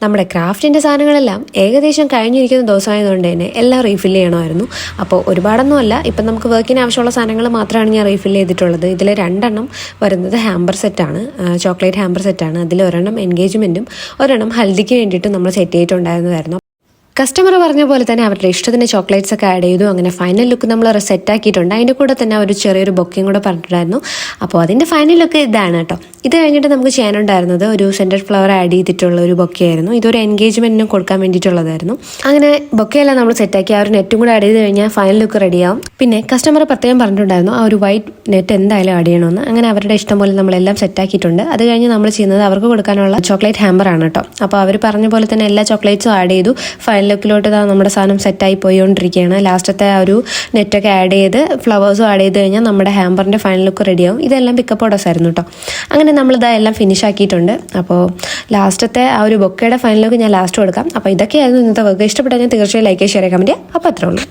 നമ്മുടെ ക്രാഫ്റ്റിൻ്റെ സാധനങ്ങളെല്ലാം ഏകദേശം കഴിഞ്ഞിരിക്കുന്ന ദിവസമായതുകൊണ്ട് തന്നെ എല്ലാം റീഫിൽ ചെയ്യണമായിരുന്നു. അപ്പോൾ ഒരുപാടൊന്നുമല്ല, ഇപ്പം നമുക്ക് വർക്കിന് ആവശ്യമുള്ള സാധനങ്ങൾ മാത്രമാണ് ഞാൻ റീഫിൽ ചെയ്തിട്ടുള്ളത്. ഇതിൽ 2 വരുന്നത് ഹാമ്പർ സെറ്റാണ്, ചോക്ലേറ്റ് ഹാമ്പർ സെറ്റാണ്. അതിൽ 1 എൻഗേജ്മെൻറ്റും 1 ഹൽദിക്ക് വേണ്ടിയിട്ട് നമ്മൾ സെറ്റ് ചെയ്തിട്ടുണ്ടായിരുന്നതായിരുന്നു. കസ്റ്റമർ പറഞ്ഞ പോലെ തന്നെ അവരുടെ ഇഷ്ടത്തിന് ചോക്ലേറ്റ്സ് ഒക്കെ ആഡ് ചെയ്തു. അങ്ങനെ ഫൈനൽ ലുക്ക് നമ്മൾ സെറ്റ് ആക്കിയിട്ടുണ്ട്. അതിൻ്റെ കൂടെ തന്നെ ഒരു ചെറിയൊരു ബൊക്കയും കൂടെ പറഞ്ഞിട്ടുണ്ടായിരുന്നു. അപ്പോൾ അതിൻ്റെ ഫൈനൽ ലുക്ക് ഇതാണ് കേട്ടോ. ഇത് കഴിഞ്ഞിട്ട് നമുക്ക് ചെയ്യാനുണ്ടായിരുന്നത് ഒരു സെൻറ്റഡ് ഫ്ലവർ ആഡ് ചെയ്തിട്ടുള്ള ഒരു ബൊക്കയായിരുന്നു. ഇതൊരു എൻഗേജ്മെൻറ്റിനും കൊടുക്കാൻ വേണ്ടിയിട്ടുള്ളതായിരുന്നു. അങ്ങനെ ബൊക്കയെല്ലാം നമ്മൾ സെറ്റാക്കി ആ ഒരു നെറ്റും കൂടെ ആഡ് ചെയ്ത് കഴിഞ്ഞാൽ ഫൈനൽ ലുക്ക് റെഡിയാവും. പിന്നെ കസ്റ്റമർ പ്രത്യേകം പറഞ്ഞിട്ടുണ്ടായിരുന്നു ആ ഒരു വൈറ്റ് നെറ്റ് എന്തായാലും ആഡ് ചെയ്യണമെന്ന്. അങ്ങനെ അവരുടെ ഇഷ്ടം പോലെ നമ്മളെല്ലാം സെറ്റാക്കിയിട്ടുണ്ട്. അത് കഴിഞ്ഞ് നമ്മൾ ചെയ്യുന്നത് അവർക്ക് കൊടുക്കാനുള്ള ചോക്ലേറ്റ് ഹാമ്പർ ആണ് കേട്ടോ. അപ്പോൾ അവർ പറഞ്ഞ പോലെ തന്നെ എല്ലാ ചോക്ലേറ്റ്സും ആഡ് ചെയ്തു. ഫൈനൽ ലുക്കിലോട്ട് നമ്മുടെ സാധനം സെറ്റായി പോയിക്കൊണ്ടിരിക്കുകയാണ്. ലാസ്റ്റത്തെ ആ ഒരു നെറ്റൊക്കെ ആഡ് ചെയ്ത് ഫ്ലവേഴ്സും ആഡ് ചെയ്ത് കഴിഞ്ഞാൽ നമ്മുടെ ഹാമ്പറിൻ്റെ ഫൈനൽ ലുക്ക് റെഡിയാവും. ഇതെല്ലാം പിക്കപ്പ് ഓർഡേഴ്സ് ആയിരുന്നു കേട്ടോ. അങ്ങനെ നമ്മളിത് എല്ലാം ഫിനിഷ് ആക്കിയിട്ടുണ്ട്. അപ്പോൾ ലാസ്റ്റത്തെ ആ ഒരു ബൊക്കയുടെ ഫൈനൽ ലുക്ക് ഞാൻ ലാസ്റ്റ് കൊടുക്കാം. അപ്പോൾ ഇതൊക്കെയായിരുന്നു ഇന്നത്തെ വർക്ക്. ഇഷ്ടപ്പെട്ടാൽ ഞാൻ തീർച്ചയായും ലൈക്ക് ഷെയർ ചെയ്യാൻ പറ്റുക. അപ്പോൾ അത്രേ ഉള്ളൂ.